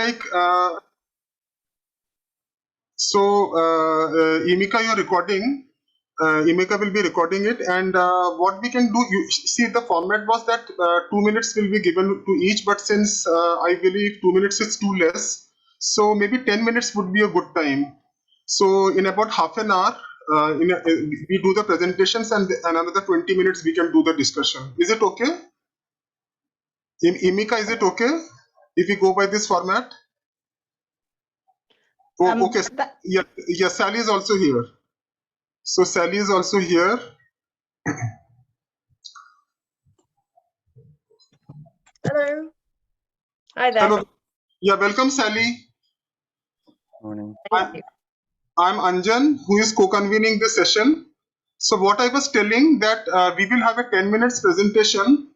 like, Emika, you're recording. Emika will be recording it, and what we can do, you see, the format was that 2 minutes will be given to each, but since I believe 2 minutes is too less, so maybe 10 minutes would be a good time. So in about half an hour, we do the presentations, and another 20 minutes we can do the discussion. Is it okay? Emika, is it okay if we go by this format? Oh, okay. Yeah, Sally is also here. So Sally is also here. Hello. Hi there. Hello. Yeah, welcome, Sally. Morning. I'm Anjan, who is co-convening this session. So what I was telling that we will have a 10 minutes presentation,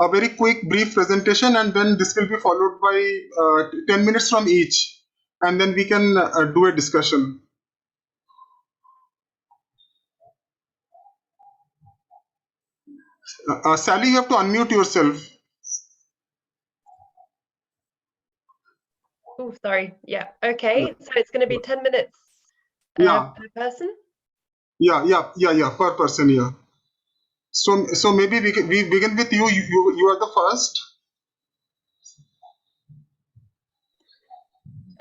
a very quick, brief presentation, and then this will be followed by 10 minutes from each, and then we can do a discussion. Sally, you have to unmute yourself. Oh, sorry. Yeah. Okay. So it's going to be 10 minutes Yeah. per person? Yeah, per person, yeah. So maybe we begin with you. You are the first.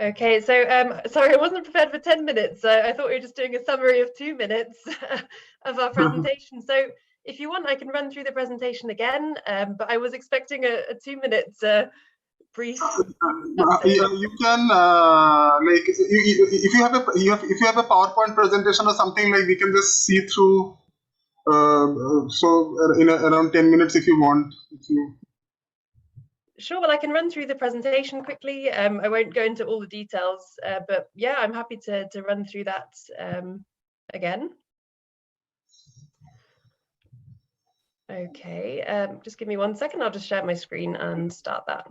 Okay, so sorry, I wasn't prepared for 10 minutes. I thought we were just doing a summary of 2 minutes of our presentation. So if you want, I can run through the presentation again, but I was expecting a 2 minutes brief. You can like if you have a PowerPoint presentation or something, like we can just see through. So in around 10 minutes if you want. Sure, well, I can run through the presentation quickly. I won't go into all the details, but yeah, I'm happy to run through that again. Okay, just give me 1 second. I'll just share my screen and start that.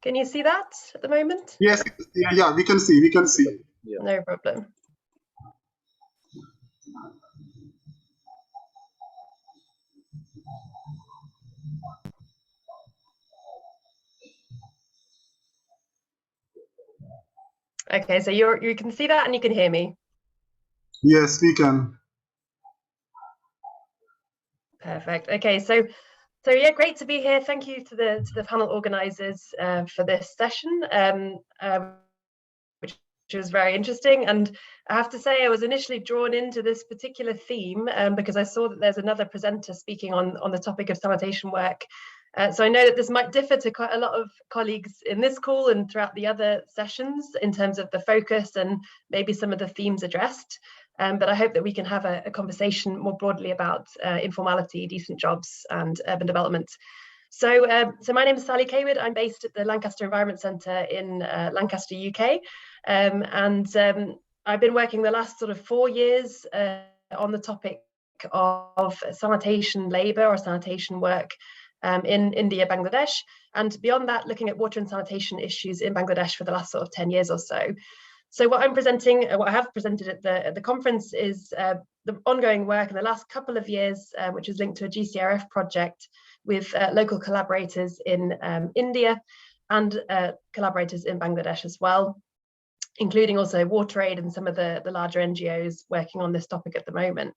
Can you see that at the moment? Yes, yeah, we can see. Yeah. No problem. Okay, so you can see that and you can hear me. Yes, we can. Perfect. Okay, so yeah, great to be here. Thank you to the panel organisers for this session, which was very interesting. And I have to say, I was initially drawn into this particular theme because I saw that there's another presenter speaking on the topic of sanitation work. So I know that this might differ to quite a lot of colleagues in this call and throughout the other sessions in terms of the focus and maybe some of the themes addressed. But I hope that we can have a conversation more broadly about informality, decent jobs, and urban development. So my name is Sally Kaywood. I'm based at the Lancaster Environment Centre in Lancaster, UK. I've been working the last sort of 4 years on the topic of sanitation labour or sanitation work in India, Bangladesh, and beyond that, looking at water and sanitation issues in Bangladesh for the last sort of 10 years or so. So what I have presented at the conference is the ongoing work in the last couple of years, which is linked to a GCRF project with local collaborators in India and collaborators in Bangladesh as well, including also WaterAid and some of the larger NGOs working on this topic at the moment.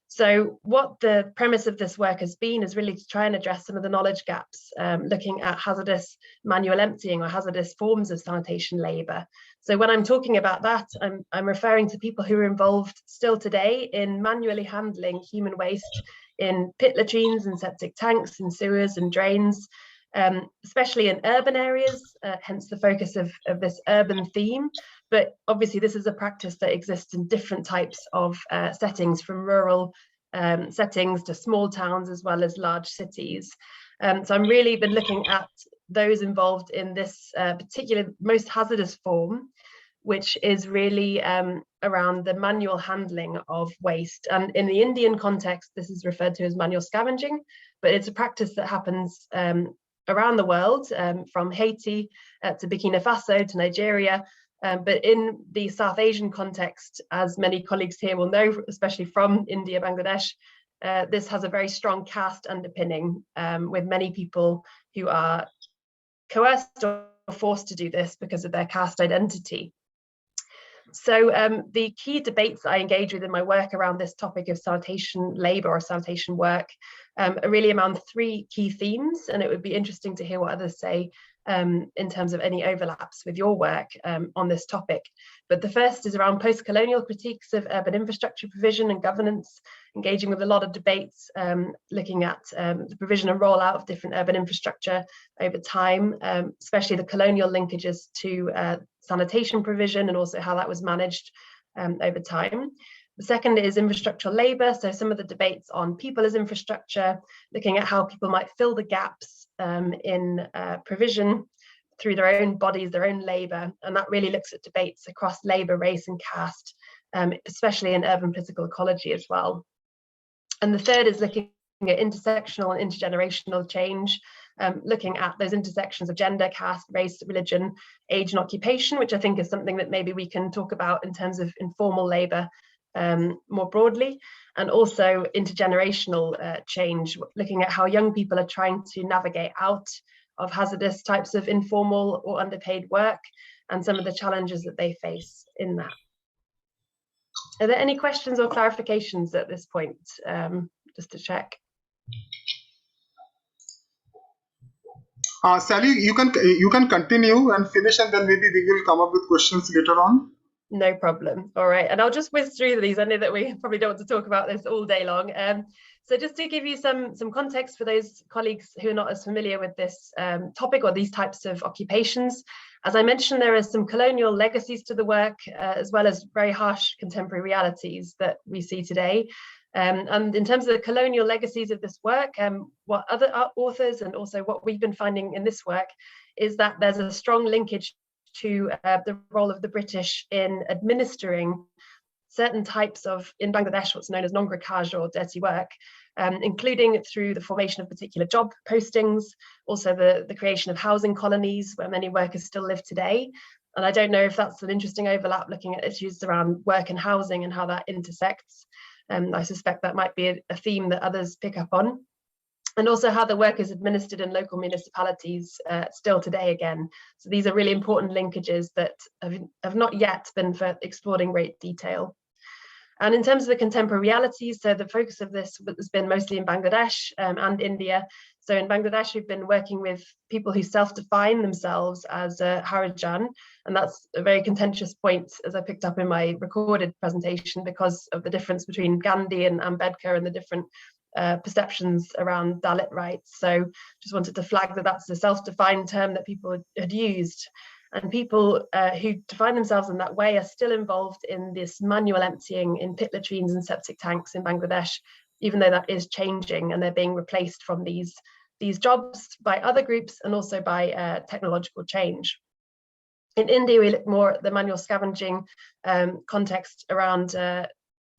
So what the premise of this work has been is really to try and address some of the knowledge gaps, looking at hazardous manual emptying or hazardous forms of sanitation labour. So when I'm talking about that, I'm referring to people who are involved still today in manually handling human waste in pit latrines and septic tanks and sewers and drains, especially in urban areas, hence the focus of this urban theme. But obviously this is a practice that exists in different types of settings, from rural settings to small towns as well as large cities. So I'm really been looking at those involved in this particular most hazardous form, which is really around the manual handling of waste. And in the Indian context, this is referred to as manual scavenging, but it's a practice that happens around the world, from Haiti to Burkina Faso to Nigeria. But in the South Asian context, as many colleagues here will know, especially from India, Bangladesh, this has a very strong caste underpinning, with many people who are coerced or forced to do this because of their caste identity. So the key debates that I engage with in my work around this topic of sanitation labour or sanitation work are really around three key themes, and it would be interesting to hear what others say in terms of any overlaps with your work on this topic. But the first is around post-colonial critiques of urban infrastructure provision and governance, engaging with a lot of debates, looking at the provision and rollout of different urban infrastructure over time, especially the colonial linkages to sanitation provision and also how that was managed over time. The second is infrastructural labour, so some of the debates on people as infrastructure, looking at how people might fill the gaps in provision through their own bodies, their own labour, and that really looks at debates across labour, race and caste, especially in urban political ecology as well. And the third is looking at intersectional and intergenerational change, looking at those intersections of gender, caste, race, religion, age and occupation, which I think is something that maybe we can talk about in terms of informal labour more broadly, and also intergenerational change, looking at how young people are trying to navigate out of hazardous types of informal or underpaid work and some of the challenges that they face in that. Are there any questions or clarifications at this point, just to check? Sally, you can continue and finish, and then maybe we will come up with questions later on. No problem. All right, and I'll just whiz through these. I know that we probably don't want to talk about this all day long. So just to give you some context for those colleagues who are not as familiar with this topic or these types of occupations, as I mentioned, there are some colonial legacies to the work, as well as very harsh contemporary realities that we see today. And in terms of the colonial legacies of this work, what other authors and also what we've been finding in this work is that there's a strong linkage to the role of the British in administering certain types of, in Bangladesh, what's known as non-grakaj or dirty work, including through the formation of particular job postings, also the creation of housing colonies where many workers still live today. And I don't know if that's an interesting overlap, looking at issues around work and housing and how that intersects. I suspect that might be a theme that others pick up on. And also how the work is administered in local municipalities still today again. So these are really important linkages that have not yet been explored in great detail. And in terms of the contemporary realities, so the focus of this has been mostly in Bangladesh and India. So in Bangladesh, we've been working with people who self-define themselves as Harijan, and that's a very contentious point, as I picked up in my recorded presentation, because of the difference between Gandhi and Ambedkar and the different perceptions around Dalit rights. So just wanted to flag that that's a self-defined term that people had used. And people who define themselves in that way are still involved in this manual emptying in pit latrines and septic tanks in Bangladesh, even though that is changing and they're being replaced from these jobs by other groups and also by technological change. In India, we look more at the manual scavenging context around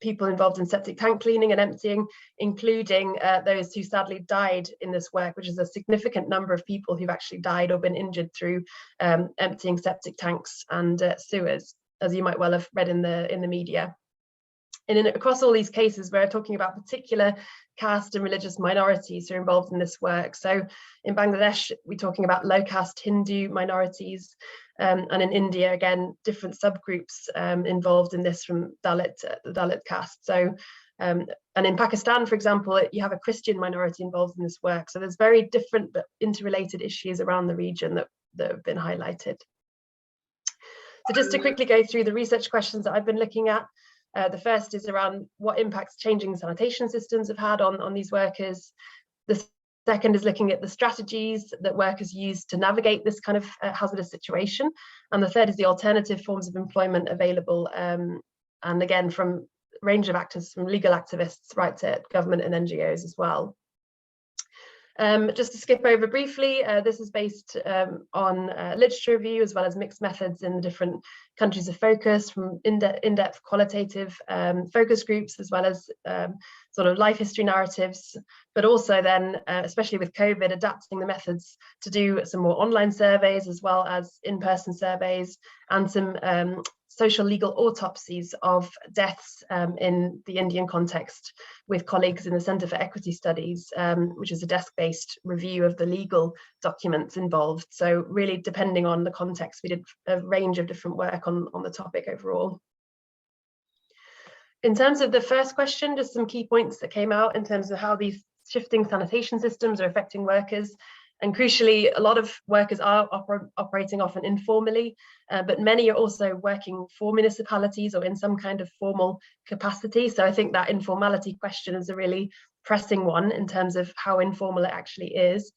people involved in septic tank cleaning and emptying, including those who sadly died in this work, which is a significant number of people who've actually died or been injured through emptying septic tanks and sewers, as you might well have read in the media. And across all these cases, we're talking about particular caste and religious minorities who are involved in this work. So in Bangladesh, we're talking about low caste Hindu minorities, and in India, again, different subgroups involved in this from the Dalit caste. So, and in Pakistan, for example, you have a Christian minority involved in this work. So there's very different but interrelated issues around the region that have been highlighted. So just to quickly go through the research questions that I've been looking at. The first is around what impacts changing sanitation systems have had on these workers. The second is looking at the strategies that workers use to navigate this kind of hazardous situation. And the third is the alternative forms of employment available. And again, from a range of actors, from legal activists right to government and NGOs as well. Just to skip over briefly, this is based on literature review as well as mixed methods in the different countries of focus, from in-depth qualitative focus groups as well as sort of life history narratives, but also then, especially with COVID, adapting the methods to do some more online surveys as well as in-person surveys and some social legal autopsies of deaths in the Indian context with colleagues in the Centre for Equity Studies, which is a desk-based review of the legal documents involved. So really, depending on the context, we did a range of different work on the topic overall. In terms of the first question, just some key points that came out in terms of how these shifting sanitation systems are affecting workers. And crucially, a lot of workers are operating often informally, but many are also working for municipalities or in some kind of formal capacity. So I think that informality question is a really pressing one in terms of how informal it actually is.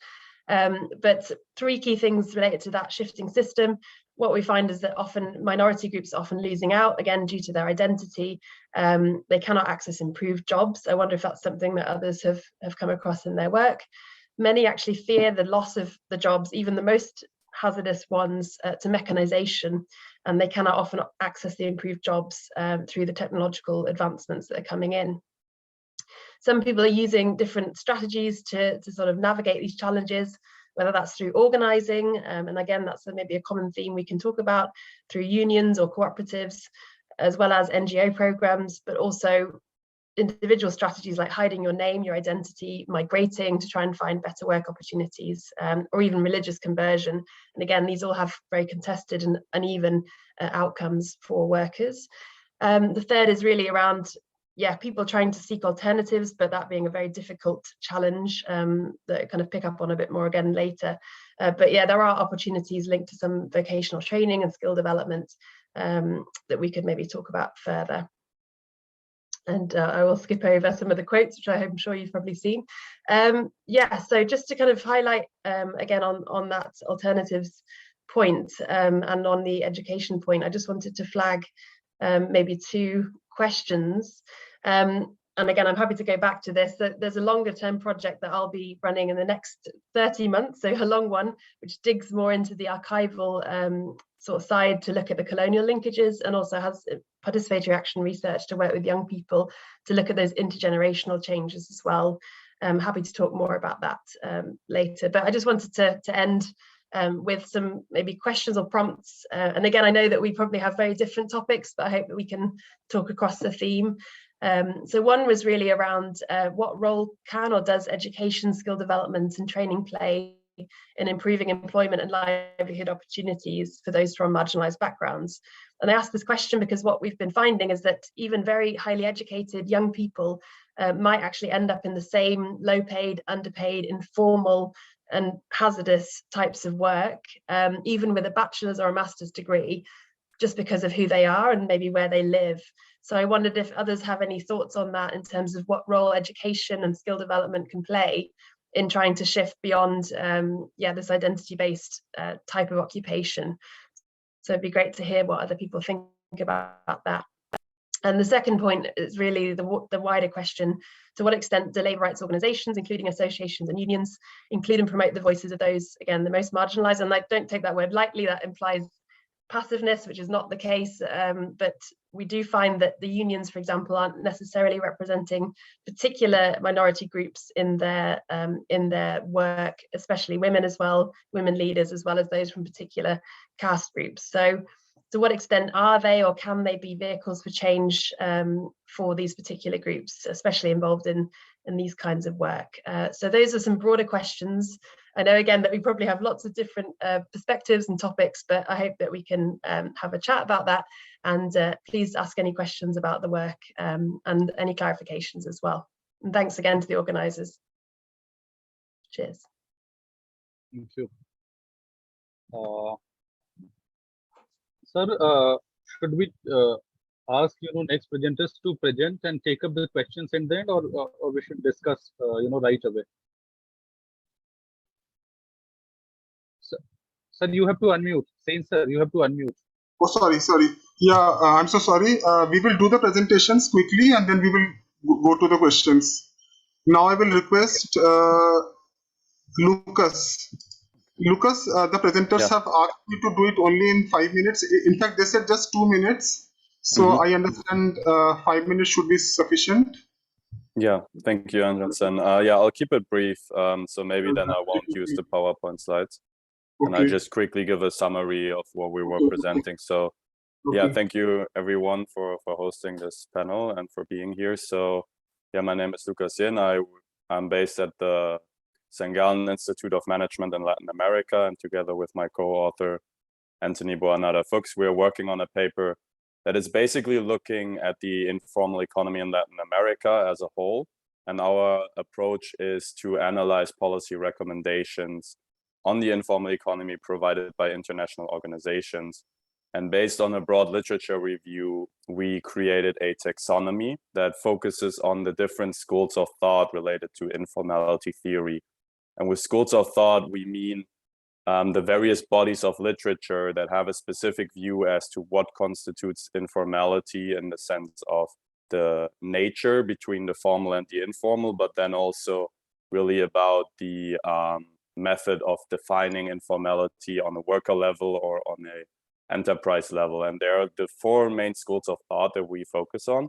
But three key things related to that shifting system. What we find is that often minority groups are often losing out, again, due to their identity. They cannot access improved jobs. I wonder if that's something that others have come across in their work. Many actually fear the loss of the jobs, even the most hazardous ones, to mechanization, and they cannot often access the improved jobs through the technological advancements that are coming in. Some people are using different strategies to sort of navigate these challenges, whether that's through organizing, and again, that's maybe a common theme we can talk about, through unions or cooperatives, as well as NGO programs, but also individual strategies like hiding your name, your identity, migrating to try and find better work opportunities, or even religious conversion. And again, these all have very contested and uneven outcomes for workers. The third is really around, people trying to seek alternatives, but that being a very difficult challenge that I kind of pick up on a bit more again later. But yeah, there are opportunities linked to some vocational training and skill development that we could maybe talk about further. And I will skip over some of the quotes, which I'm sure you've probably seen. So just to kind of highlight again on that alternatives point and on the education point, I just wanted to flag maybe two questions. And again, I'm happy to go back to this. There's a longer term project that I'll be running in the next 30 months, so a long one, which digs more into the archival sort of side to look at the colonial linkages, and also has participatory action research to work with young people to look at those intergenerational changes as well. I'm happy to talk more about that later, but I just wanted to end with some maybe questions or prompts. And again, I know that we probably have very different topics, but I hope that we can talk across the theme. So one was really around what role can or does education, skill development and training play in improving employment and livelihood opportunities for those from marginalized backgrounds. And I asked this question because what we've been finding is that even very highly educated young people might actually end up in the same low paid, underpaid, informal and hazardous types of work, even with a bachelor's or a master's degree, just because of who they are and maybe where they live. So I wondered if others have any thoughts on that in terms of what role education and skill development can play in trying to shift beyond this identity-based type of occupation. So it'd be great to hear what other people think about that. And the second point is really the wider question: to what extent do labour rights organisations, including associations and unions, include and promote the voices of those, again, the most marginalised? And I don't take that word lightly, that implies passiveness, which is not the case, but we do find that the unions, for example, aren't necessarily representing particular minority groups in their work, especially women as well, women leaders, as well as those from particular caste groups. So to what extent are they or can they be vehicles for change for these particular groups, especially involved in these kinds of work? So those are some broader questions. I know again that we probably have lots of different perspectives and topics, but I hope that we can have a chat about that, and please ask any questions about the work and any clarifications as well. And thanks again to the organisers. Cheers. Thank you. Sir, should we ask next presenters to present and take up the questions in the end, or we should discuss right away? Sir, you have to unmute. Sain sir, you have to unmute. Oh, sorry. Yeah, I'm so sorry. We will do the presentations quickly and then we will go to the questions. Now I will request Lucas. Lucas, the presenters have asked me to do it only in 5 minutes. In fact, they said just 2 minutes. So I understand 5 minutes should be sufficient. Yeah, thank you, Anderson. Yeah, I'll keep it brief. So maybe then I won't use the PowerPoint slides. And I'll just quickly give a summary of what we were presenting. So yeah, thank you everyone for hosting this panel and for being here. So yeah, my name is Lucas Yin. I'm based at the Sengal Institute of Management in Latin America, and together with my co-author Anthony Boanada Fuchs, we're working on a paper that is basically looking at the informal economy in Latin America as a whole. And our approach is to analyze policy recommendations on the informal economy provided by international organizations. And based on a broad literature review, we created a taxonomy that focuses on the different schools of thought related to informality theory. And with schools of thought, we mean the various bodies of literature that have a specific view as to what constitutes informality in the sense of the nature between the formal and the informal, but then also really about the method of defining informality on a worker level or on a enterprise level. And there are the four main schools of thought that we focus on.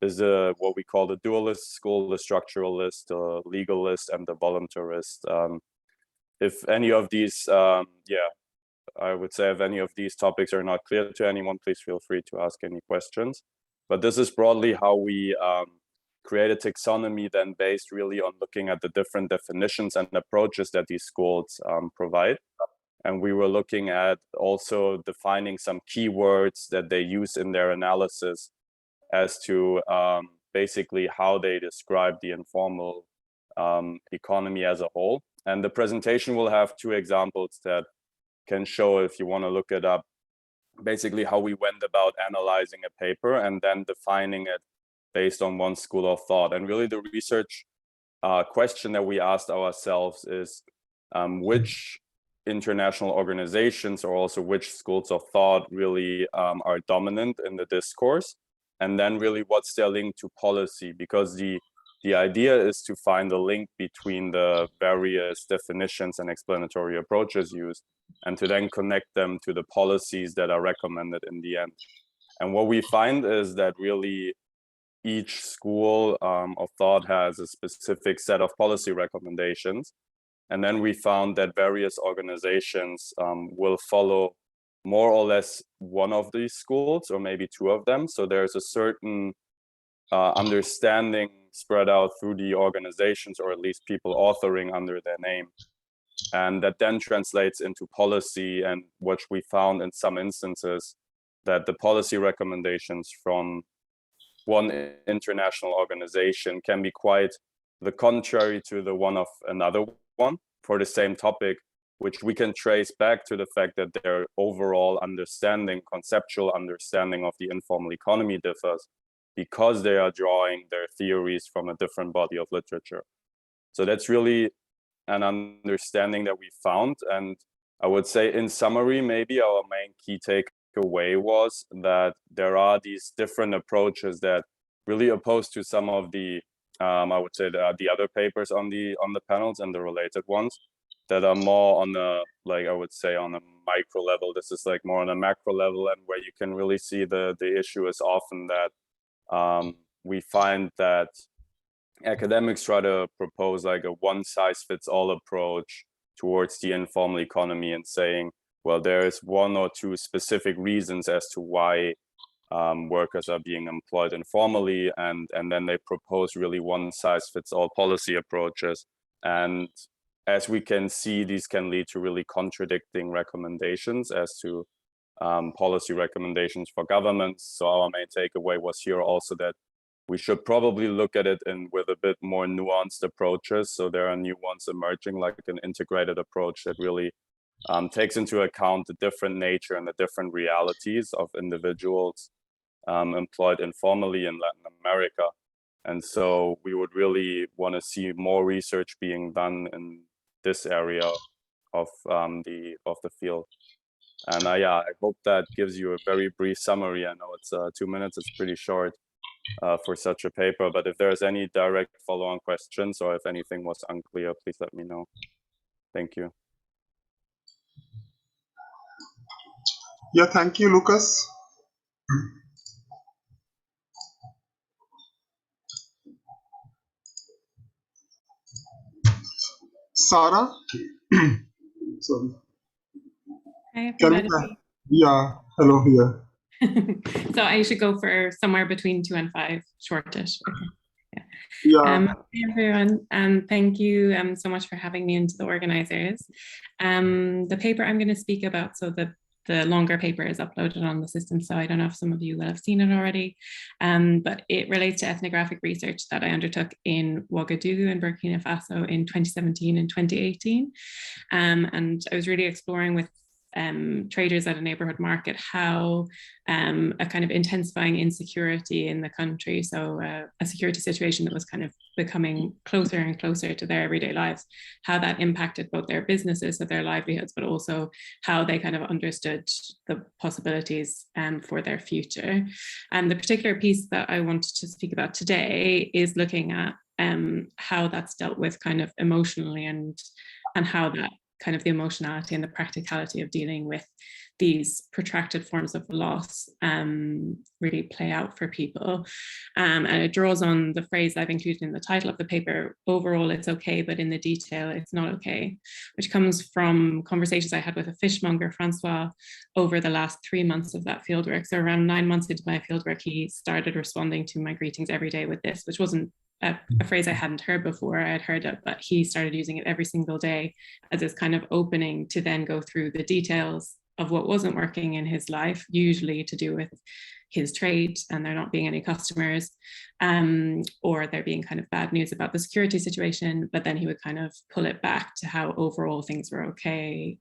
Is what we call the dualist school, the structuralist, the legalist, and the voluntarist. If any of these, I would say if any of these topics are not clear to anyone, please feel free to ask any questions. But this is broadly how we create a taxonomy then based really on looking at the different definitions and approaches that these schools provide. And we were looking at also defining some keywords that they use in their analysis as to basically how they describe the informal economy as a whole. And the presentation will have two examples that can show, if you want to look it up, basically how we went about analyzing a paper and then defining it based on one school of thought. And really the research question that we asked ourselves is which international organizations or also which schools of thought really are dominant in the discourse, and then really what's their link to policy, because the idea is to find a link between the various definitions and explanatory approaches used and to then connect them to the policies that are recommended in the end. And what we find is that really each school of thought has a specific set of policy recommendations. And then we found that various organizations will follow more or less one of these schools or maybe two of them. So there's a certain understanding spread out through the organizations, or at least people authoring under their name. And that then translates into policy, and what we found in some instances that the policy recommendations from one international organization can be quite the contrary to the one of another one for the same topic, which we can trace back to the fact that their overall understanding, conceptual understanding of the informal economy differs because they are drawing their theories from a different body of literature. So that's really an understanding that we found. And I would say in summary, maybe our main key takeaway was that there are these different approaches that really oppose to some of the, I would say the other papers on the panels and the related ones that are more on a, like I would say on a micro level. This is like more on a macro level, and where you can really see the issue is often that we find that academics try to propose like a one-size-fits-all approach towards the informal economy and saying, well, there is one or two specific reasons as to why workers are being employed informally, and then they propose really one-size-fits-all policy approaches. And as we can see, these can lead to really contradicting recommendations as to policy recommendations for governments. So our main takeaway was here also that we should probably look at it with a bit more nuanced approaches. So there are new ones emerging, like an integrated approach that really takes into account the different nature and the different realities of individuals employed informally in Latin America. And so we would really want to see more research being done in this area of the field. And I hope that gives you a very brief summary. I know it's 2 minutes, it's pretty short for such a paper, but if there's any direct follow-on questions or if anything was unclear, please let me know. Thank you. Yeah, thank you, Lucas. Sarah? Sorry. Hi, Can everybody. yeah, hello here. So I should go for somewhere between 2 and 5, shortish. Okay. Yeah. Hey everyone, and thank you so much for having me into the organizers. The paper I'm going to speak about, so the longer paper is uploaded on the system, so I don't know if some of you will have seen it already, but it relates to ethnographic research that I undertook in Ouagadougou in Burkina Faso in 2017 and 2018. And I was really exploring with traders at a neighborhood market how a kind of intensifying insecurity in the country, so a security situation that was kind of becoming closer and closer to their everyday lives, how that impacted both their businesses, so their livelihoods, but also how they kind of understood the possibilities for their future. And the particular piece that I wanted to speak about today is looking at how that's dealt with kind of emotionally, and how that kind of the emotionality and the practicality of dealing with these protracted forms of loss really play out for people. And it draws on the phrase I've included in the title of the paper, overall it's okay, but in the detail it's not okay, which comes from conversations I had with a fishmonger, Francois, over the last 3 months of that fieldwork. So around 9 months into my fieldwork, he started responding to my greetings every day with this, which wasn't a phrase I hadn't heard before. I had heard it, but he started using it every single day as this kind of opening to then go through the details of what wasn't working in his life, usually to do with his trade and there not being any customers, or there being kind of bad news about the security situation. But then he would kind of pull it back to how overall things were okay,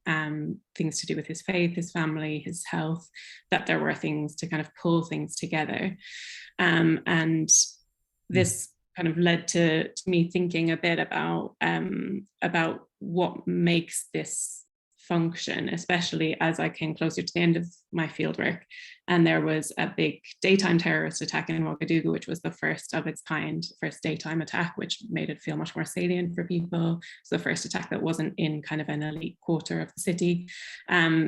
things to do with his faith, his family, his health, that there were things to kind of pull things together. And this kind of led to me thinking a bit about what makes this function, especially as I came closer to the end of my fieldwork. And there was a big daytime terrorist attack in Ouagadougou, which was the first of its kind, first daytime attack, which made it feel much more salient for people. So the first attack that wasn't in kind of an elite quarter of the city.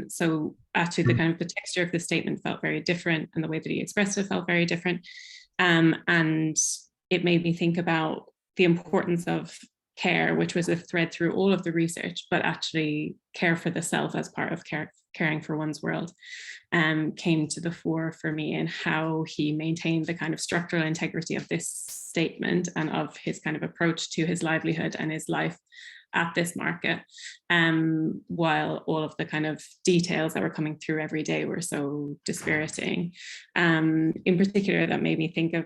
So actually the kind of the texture of the statement felt very different, and the way that he expressed it felt very different. And it made me think about the importance of care, which was a thread through all of the research, but actually care for the self as part of caring for one's world came to the fore for me, and how he maintained the kind of structural integrity of this statement and of his kind of approach to his livelihood and his life at this market, while all of the kind of details that were coming through every day were so dispiriting. In particular, that made me think of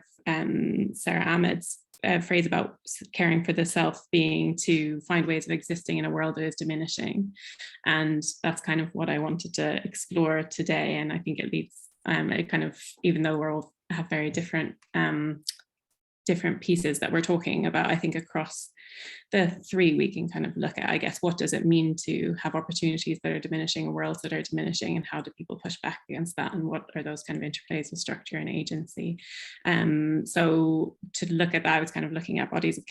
Sarah Ahmed's phrase about caring for the self being to find ways of existing in a world that is diminishing. And that's kind of what I wanted to explore today. And I think it leads, it kind of, even though we're all have very different pieces that we're talking about, I think across the three we can kind of look at, I guess, what does it mean to have opportunities that are diminishing, worlds that are diminishing, and how do people push back against that, and what are those kind of interplays with structure and agency. So to look at that, I was kind of looking at bodies of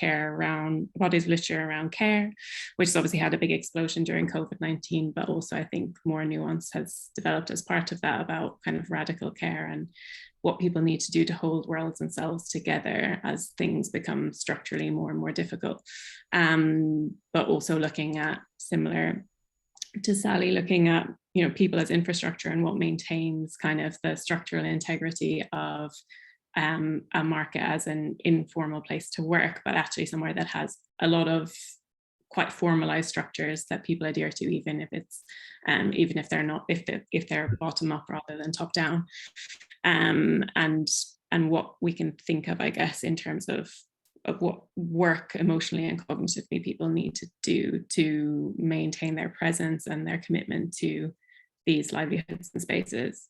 literature around care, which has obviously had a big explosion during COVID-19, but also I think more nuance has developed as part of that about kind of radical care and what people need to do to hold worlds and selves together as things become structurally more and more difficult. But also looking at, similar to Sally, looking at, you know, people as infrastructure and what maintains kind of the structural integrity of a market as an informal place to work, but actually somewhere that has a lot of quite formalized structures that people adhere to, even if it's even if they're not, if they're bottom up rather than top down, and what we can think of, I guess, in terms of what work emotionally and cognitively people need to do to maintain their presence and their commitment to these livelihoods and spaces.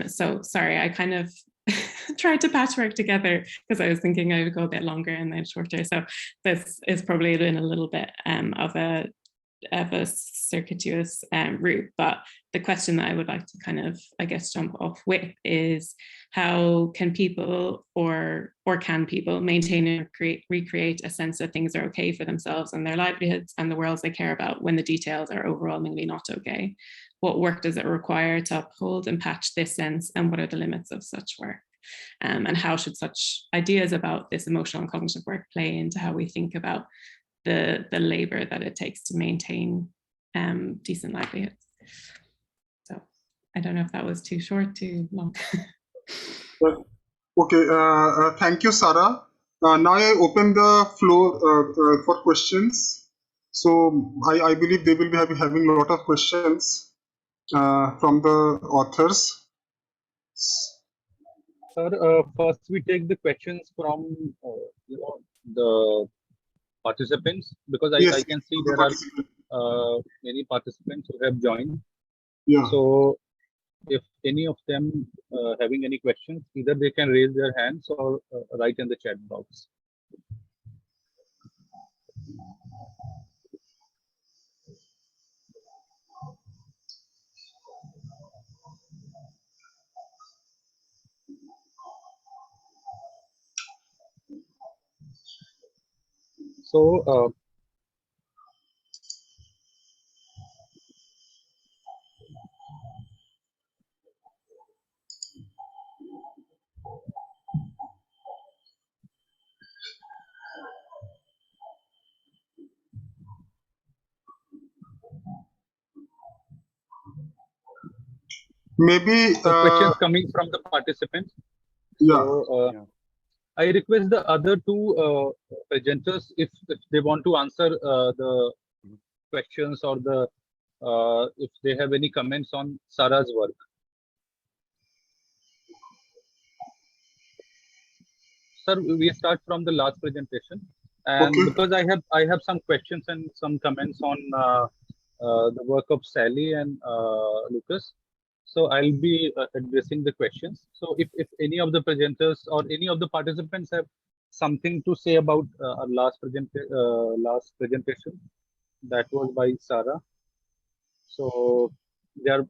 So sorry, I kind of tried to patchwork together because I was thinking I would go a bit longer and then shorter. So this is probably been a little bit of a of a circuitous route, but the question that I would like to kind of, I guess, jump off with is how can people or can people maintain and recreate a sense that things are okay for themselves and their livelihoods and the worlds they care about when the details are overwhelmingly not okay? What work does it require to uphold and patch this sense, and what are the limits of such work? And how should such ideas about this emotional and cognitive work play into how we think about the labor that it takes to maintain decent livelihoods? So I don't know if that was too short, too long. Okay, thank you, Sarah. Now I open the floor for questions. So I believe they will be having a lot of questions from the authors. Sir, first we take the questions from the participants, because I can see there are many participants who have joined. Yeah. So if any of them having any questions, either they can raise their hands or write in the chat box. So Maybe questions coming from the participants. Yeah. So I request the other two presenters, if they want to answer the questions or the if they have any comments on Sarah's work. Sir, we start from the last presentation, and because I have some questions and some comments on the work of Sally and Lucas, so I'll be addressing the questions. So if any of the presenters or any of the participants have something to say about our last presentation that was by Sarah, so they are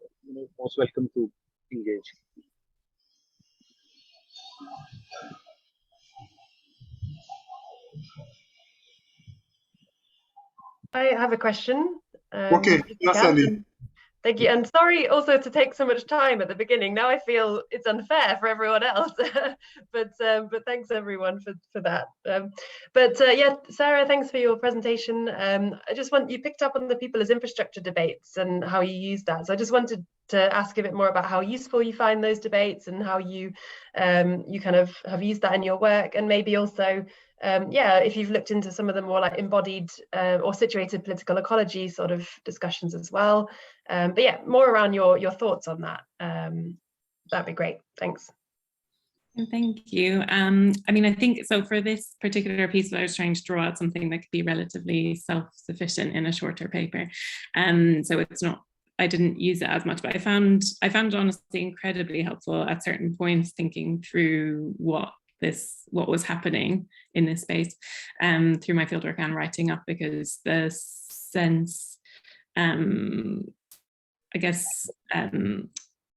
most welcome to engage. I have a question. Okay, yes, Sally. Thank you, and sorry also to take so much time at the beginning. Now I feel it's unfair for everyone else, but thanks everyone for that. Yeah, Sarah, thanks for your presentation. I just you picked up on the people as infrastructure debates and how you use that. So I just wanted to ask a bit more about how useful you find those debates and how you you kind of have used that in your work, and maybe also yeah, if you've looked into some of the more like embodied or situated political ecology sort of discussions as well. But yeah, more around your thoughts on that. That'd be great. Thanks. Thank you. I mean, I think so for this particular piece, I was trying to draw out something that could be relatively self-sufficient in a shorter paper. So it's not, I didn't use it as much, but I found it honestly incredibly helpful at certain points, thinking through what was happening in this space through my fieldwork and writing up, because the sense, I guess,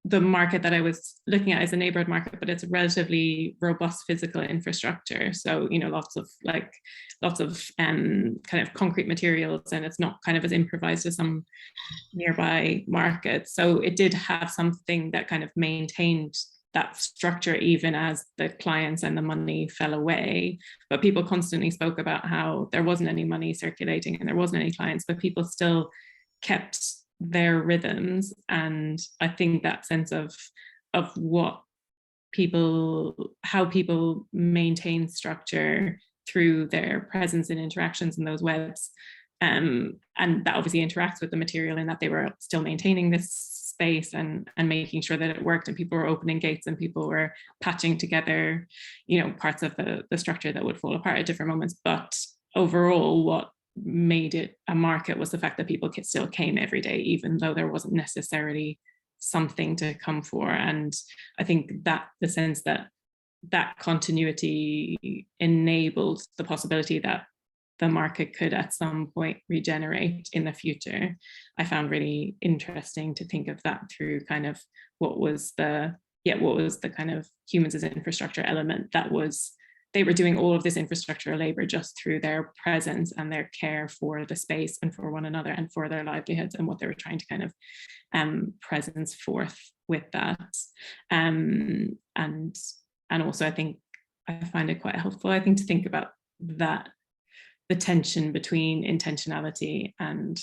the market that I was looking at is a neighborhood market, but it's a relatively robust physical infrastructure. So, lots of kind of concrete materials, and it's not kind of as improvised as some nearby markets. So it did have something that kind of maintained that structure even as the clients and the money fell away. But people constantly spoke about how there wasn't any money circulating and there wasn't any clients, but people still kept their rhythms. And I think that sense of how people maintain structure through their presence and interactions in those webs, and that obviously interacts with the material in that they were still maintaining this space and making sure that it worked, and people were opening gates and people were patching together, parts of the structure that would fall apart at different moments. But overall, what made it a market was the fact that people still came every day, even though there wasn't necessarily something to come for. And I think that the sense that continuity enabled the possibility that the market could at some point regenerate in the future, I found really interesting to think of that through kind of what was the kind of humans as infrastructure element that was, they were doing all of this infrastructural labor just through their presence and their care for the space and for one another and for their livelihoods, and what they were trying to kind of presence forth with that. And also I think I find it quite helpful, I think, to think about that, the tension between intentionality and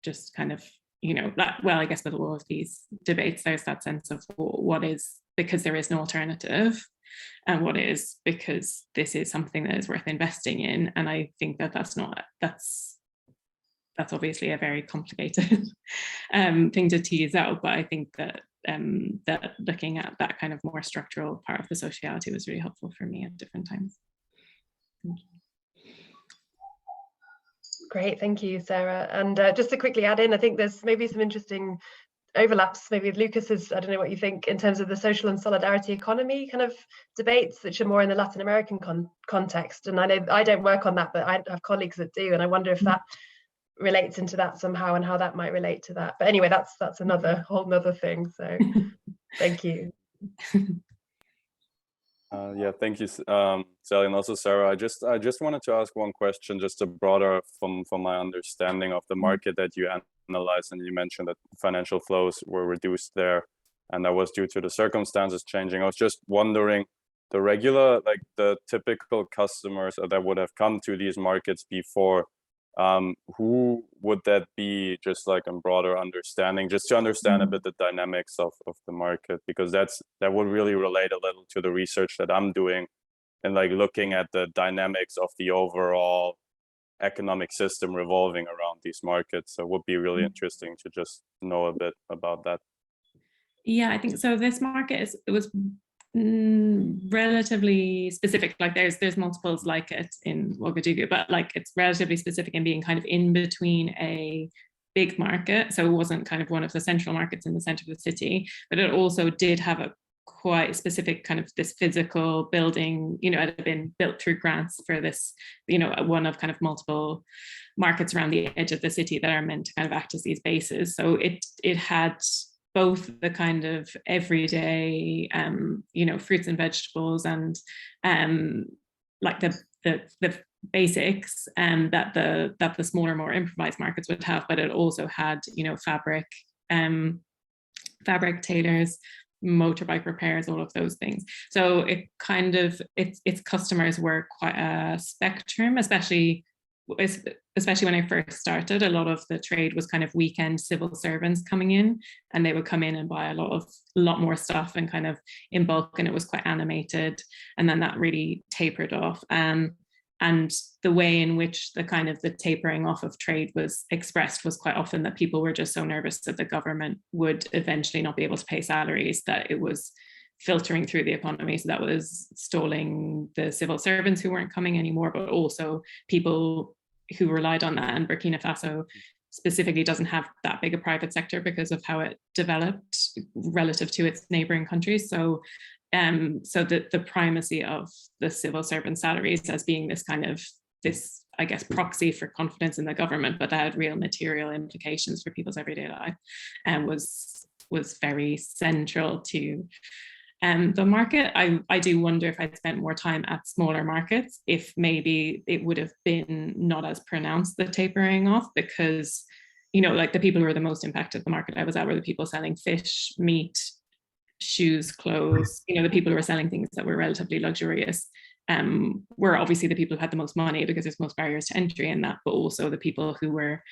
just kind of, you know, that, well, I guess with all of these debates, there's that sense of what is because there is no alternative, and what is because this is something that is worth investing in. And I think that that's obviously a very complicated thing to tease out, but I think that that looking at that kind of more structural part of the sociality was really helpful for me at different times. Thank you. Great, thank you, Sarah. And just to quickly add in, I think there's maybe some interesting overlaps maybe with Lucas's, I don't know what you think, in terms of the social and solidarity economy kind of debates, which are more in the Latin American context. And I know I don't work on that, but I have colleagues that do, and I wonder if that relates into that somehow and how that might relate to that. But anyway, that's another whole nother thing. So thank you. Yeah, thank you, Sally, and also Sarah. I just wanted to ask one question, just a broader from my understanding of the market that you analyzed, and you mentioned that financial flows were reduced there, and that was due to the circumstances changing. I was just wondering, the regular, like the typical customers that would have come to these markets before, who would that be, just like in broader understanding, just to understand a bit the dynamics of the market, because that would really relate a little to the research that I'm doing and like looking at the dynamics of the overall economic system revolving around these markets. So it would be really interesting to just know a bit about that. Yeah, I think so. This market was relatively specific. Like there's multiples like it in Ouagadougou, but like it's relatively specific in being kind of in between a big market. So it wasn't kind of one of the central markets in the center of the city, but it also did have a quite specific kind of this physical building, you know, it had been built through grants for this, you know, one of kind of multiple markets around the edge of the city that are meant to kind of act as these bases. So it had both the kind of everyday, you know, fruits and vegetables and like the basics that the smaller, more improvised markets would have, but it also had, you know, fabric tailors, motorbike repairs, all of those things. So it kind of its customers were quite a spectrum, especially when I first started. A lot of the trade was kind of weekend civil servants coming in, and they would come in and buy a lot more stuff and kind of in bulk, and it was quite animated, and then that really tapered off. And the way in which the kind of the tapering off of trade was expressed was quite often that people were just so nervous that the government would eventually not be able to pay salaries that it was filtering through the economy. So that was stalling the civil servants who weren't coming anymore, but also people who relied on that. And Burkina Faso specifically doesn't have that big a private sector because of how it developed relative to its neighboring countries. So the primacy of the civil servant salaries as being this kind of this, I guess, proxy for confidence in the government, but that had real material implications for people's everyday life, and was very central to the market. I do wonder if I'd spent more time at smaller markets, if maybe it would have been not as pronounced, the tapering off, because, you know, like the people who were the most impacted the market I was at were the people selling fish, meat, shoes, clothes. You know, the people who were selling things that were relatively luxurious were obviously the people who had the most money because there's most barriers to entry in that, but also the people who were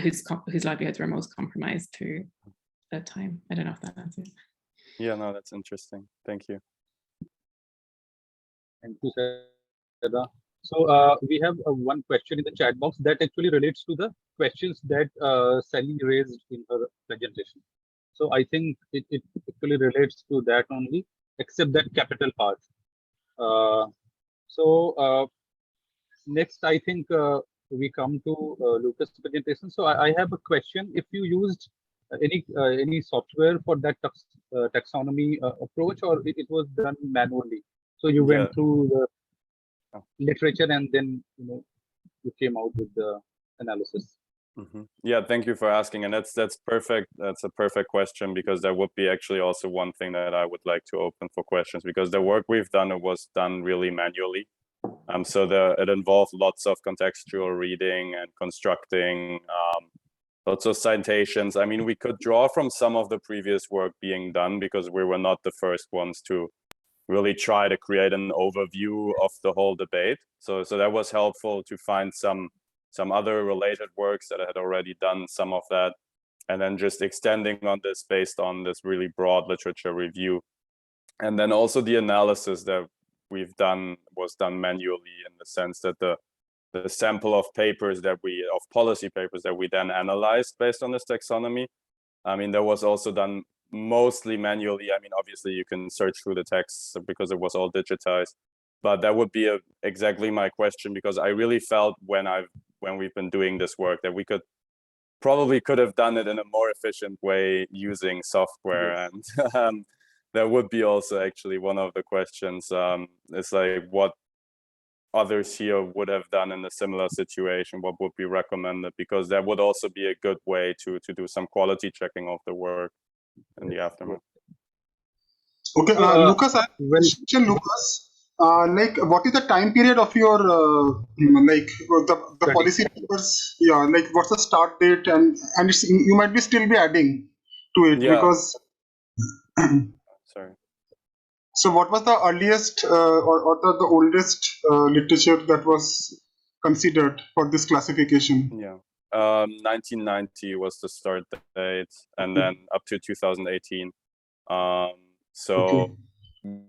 whose livelihoods were most compromised through that time. I don't know if that answers. Yeah, no, that's interesting. Thank you. Thank you, Sarah. So we have one question in the chat box that actually relates to the questions that Sally raised in her presentation. So I think it actually relates to that only, except that capital part. Next, I think we come to Lucas' presentation. So I have a question. If you used any software for that taxonomy approach, or it was done manually? So you went through the literature, and then you came out with the analysis. Yeah, thank you for asking, and that's perfect. That's a perfect question, because that would be actually also one thing that I would like to open for questions, because the work we've done, it was done really manually. So it involved lots of contextual reading and constructing, lots of citations. I mean, we could draw from some of the previous work being done, because we were not the first ones to really try to create an overview of the whole debate. So that was helpful to find some other related works that had already done some of that, and then just extending on this based on this really broad literature review. And then also the analysis that we've done was done manually, in the sense that the sample of policy papers that we then analyzed based on this taxonomy, I mean, that was also done mostly manually. I mean, obviously you can search through the text because it was all digitized, but that would be exactly my question, because I really felt when we've been doing this work that we could have done it in a more efficient way using software. Yes. And that would be also actually one of the questions. It's like, what others here would have done in a similar situation, what would be recommended, because that would also be a good way to do some quality checking of the work in the aftermath. Okay, Lucas, I have a question, Lucas. Like, what is the time period of your the policy papers? Yeah, like, what's the start date, and you might be still be adding to it, because. Sorry. So, what was the earliest or the oldest literature that was considered for this classification? Yeah, 1990 was the start date, and then up to 2018. So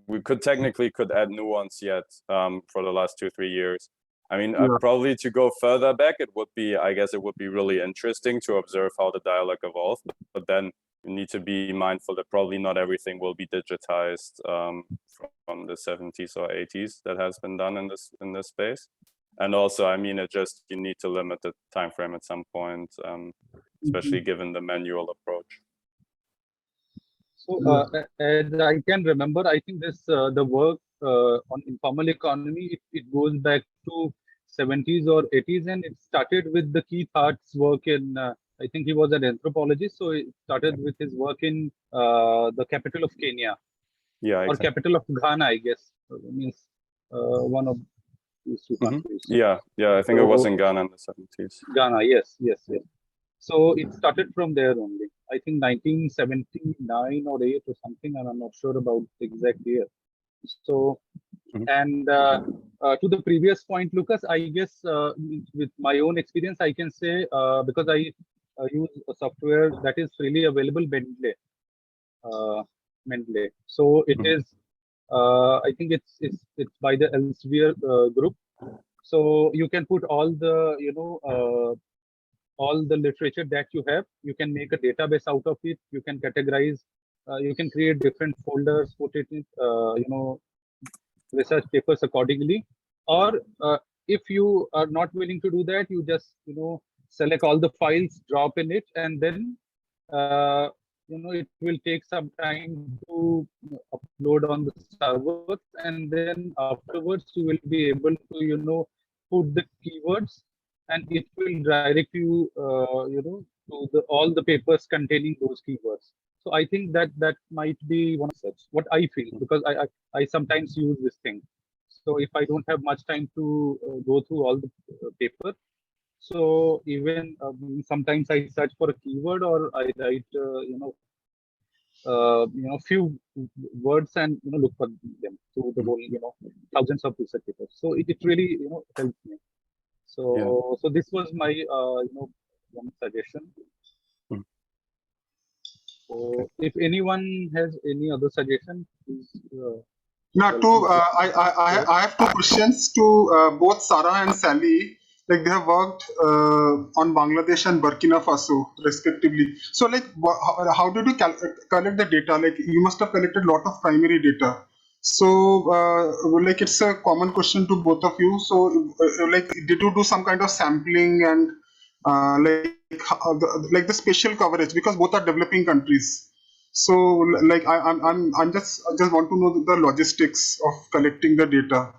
we technically could add new ones yet for the last 2-3 years. I mean, probably to go further back, I guess it would be really interesting to observe how the dialogue evolved. But then you need to be mindful that probably not everything will be digitized from the 70s or 80s that has been done in this space. And also, I mean, you need to limit the time frame at some point, especially given the manual approach. So as I can remember, I think the work on informal economy, it goes back to 70s or 80s, and it started with the Keith Hart's work in, I think he was an anthropologist, so it started with his work in the capital of Kenya, or capital of Ghana, I guess. It means one of these two countries. Yeah, I think it was in Ghana in the 70s. Ghana, yes. So it started from there only. I think 1979 or 8 or something, and I'm not sure about the exact year. So, and to the previous point, Lucas, I guess with my own experience, I can say, because I use a software that is freely available, Mendeley. So it is, I think it's by the Elsevier group. So you can put all the, all the literature that you have, you can make a database out of it, you can categorize, you can create different folders, put it in, research papers accordingly. Or if you are not willing to do that, you just, select all the files, drop in it, and then, it will take some time to upload on the servers, and then afterwards you will be able to, put the keywords, and it will direct you, to all the papers containing those keywords. So I think that might be one such, what I feel, because I sometimes use this thing. So if I don't have much time to go through all the paper, so even sometimes I search for a keyword, or I write, few words, and look for them through the whole, thousands of research papers. So it really, helps me. So so this was my one suggestion. So if anyone has any other suggestion, please. Now, I have 2 questions to both Sarah and Sally. Like, they have worked on Bangladesh and Burkina Faso respectively. So, like, how did you collect the data? Like, you must have collected a lot of primary data. So, like, it's a common question to both of you. So, like, did you do some kind of sampling and like the spatial coverage, because both are developing countries? So, like, I just want to know the logistics of collecting the data.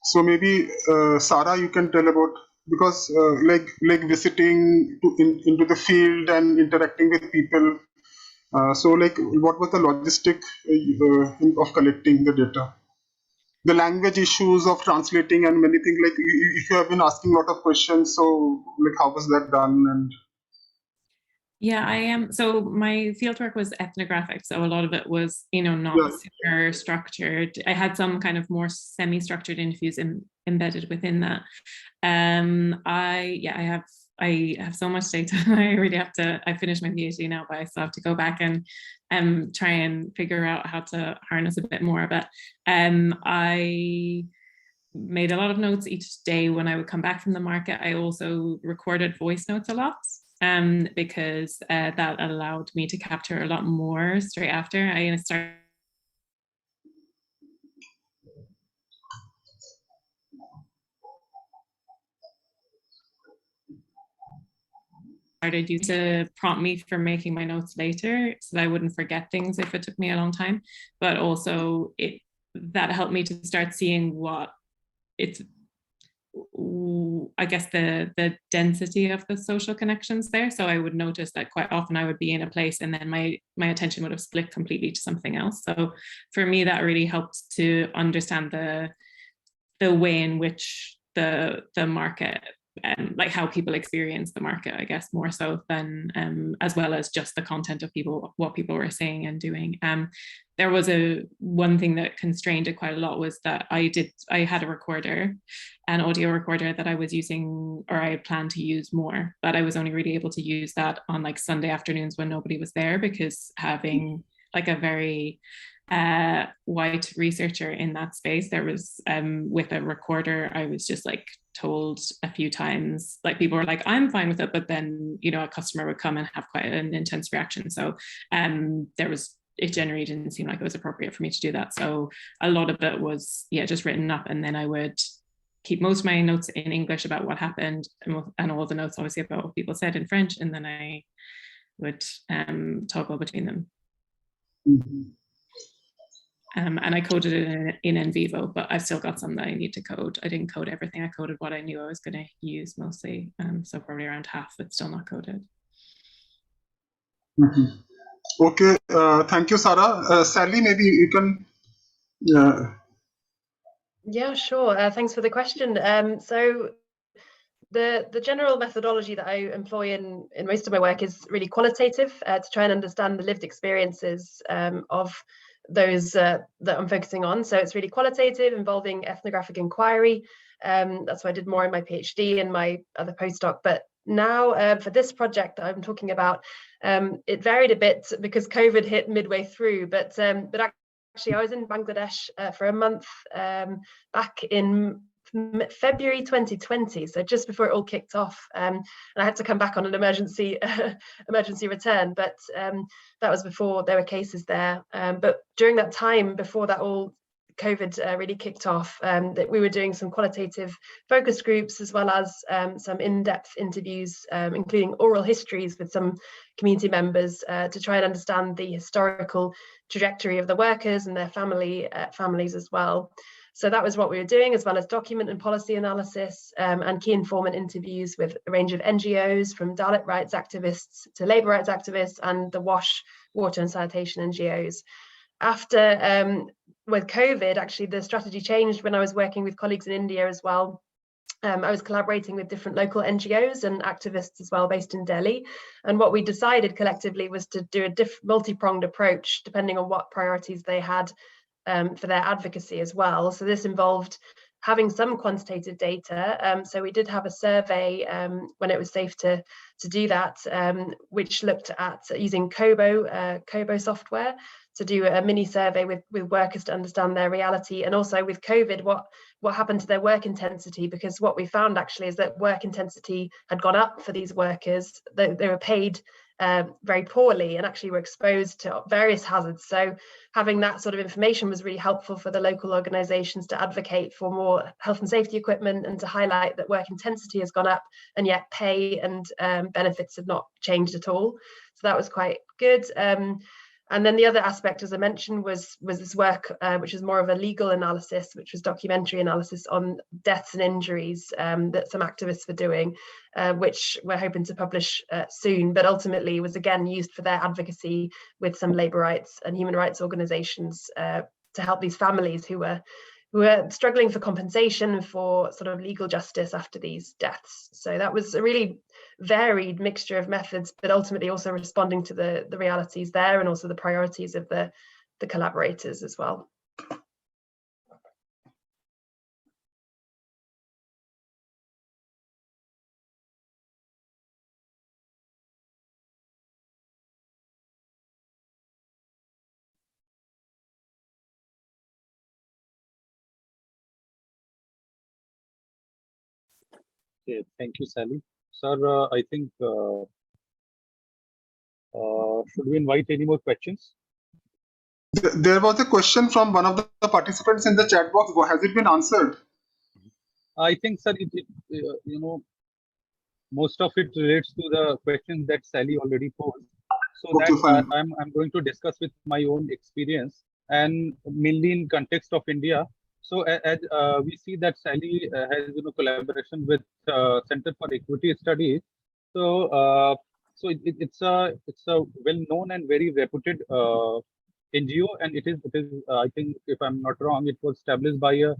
So maybe Sarah, you can tell about, because like visiting into the field and interacting with people. So like, what was the logistic of collecting the data? The language issues of translating and many things, like if you have been asking a lot of questions, so like how was that done? And yeah, I am. So my fieldwork was ethnographic. So a lot of it was, not super structured. I had some kind of more semi-structured interviews embedded within that. I have so much data. I really have to, I finished my PhD now, but I still have to go back and try and figure out how to harness a bit more. But I made a lot of notes each day when I would come back from the market. I also recorded voice notes a lot. Because that allowed me to capture a lot more straight after. I started used to prompt me for making my notes later so that I wouldn't forget things if it took me a long time. But also that helped me to start seeing what it's, I guess, the density of the social connections there. So I would notice that quite often I would be in a place and then my attention would have split completely to something else. So for me, that really helped to understand the way in which the market and like how people experience the market, I guess, more so than as well as just the content of what people were saying and doing. There was one thing that constrained it quite a lot was that I had a recorder, an audio recorder that I was using, or I had planned to use more, but I was only really able to use that on like Sunday afternoons when nobody was there, because having like a very white researcher in that space, there was with a recorder, I was just like told a few times, like people were like, I'm fine with it, but then a customer would come and have quite an intense reaction. So it generally didn't seem like it was appropriate for me to do that. So a lot of it was just written up, and then I would keep most of my notes in English about what happened, and all the notes obviously about what people said in French, and then I would toggle between them. Mm-hmm. And I coded it in NVivo, but I've still got some that I need to code. I didn't code everything. I coded what I knew I was going to use mostly. So probably around half, it's still not coded. Mm-hmm. Okay, thank you, Sarah. Sally, maybe you can. Yeah, sure. Thanks for the question. So the general methodology that I employ in most of my work is really qualitative, to try and understand the lived experiences of those that I'm focusing on. So it's really qualitative, involving ethnographic inquiry. That's what I did more in my PhD and my other postdoc. But now for this project that I'm talking about, it varied a bit because COVID hit midway through. But actually, I was in Bangladesh for a month back in February 2020, so just before it all kicked off, and I had to come back on an emergency return, but that was before there were cases there. But during that time, before that all COVID really kicked off, that we were doing some qualitative focus groups, as well as some in-depth interviews, including oral histories with some community members, to try and understand the historical trajectory of the workers and their families as well. So that was what we were doing, as well as document and policy analysis, and key informant interviews with a range of NGOs, from Dalit rights activists to labour rights activists, and the WASH, water and sanitation NGOs. After, with COVID, actually the strategy changed when I was working with colleagues in India as well. I was collaborating with different local NGOs and activists as well, based in Delhi. And what we decided collectively was to do a multi-pronged approach, depending on what priorities they had for their advocacy as well. So this involved having some quantitative data. So we did have a survey when it was safe to do that, which looked at using Kobo software to do a mini survey with workers to understand their reality, and also with COVID, what happened to their work intensity, because what we found actually is that work intensity had gone up for these workers. They were paid very poorly and actually were exposed to various hazards. So having that sort of information was really helpful for the local organisations to advocate for more health and safety equipment, and to highlight that work intensity has gone up and yet pay and benefits have not changed at all. So that was quite good. And then the other aspect, as I mentioned, was this work, which is more of a legal analysis, which was documentary analysis on deaths and injuries that some activists were doing, which we're hoping to publish soon, but ultimately was again used for their advocacy with some labour rights and human rights organisations to help these families who were struggling for compensation, for sort of legal justice after these deaths. So that was a really varied mixture of methods, but ultimately also responding to the realities there and also the priorities of the collaborators as well. Okay, thank you, Sally. Sir, I think, should we invite any more questions? There was a question from one of the participants in the chat box. Has it been answered? I think, sir, you know, most of it relates to the questions that Sally already posed. So Okay, that fine. I'm going to discuss with my own experience and mainly in context of India. So as we see that Sally has collaboration with Center for Equity Studies. So it's a well-known and very reputed NGO, and it is I think, if I'm not wrong, it was established by a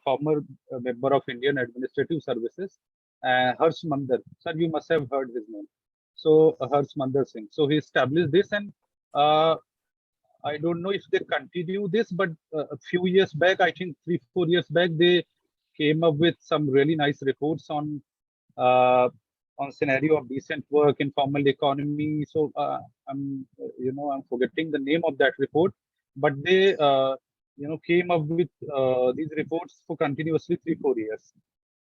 former member of Indian Administrative Services, Harsh Mandar. Sir, you must have heard his name. So Harsh Mandar Singh. So he established this, and I don't know if they continue this, but a few years back, I think 3-4 years back, they came up with some really nice reports on scenario of decent work, informal economy. So I'm forgetting the name of that report, but they came up with these reports for continuously 3-4 years,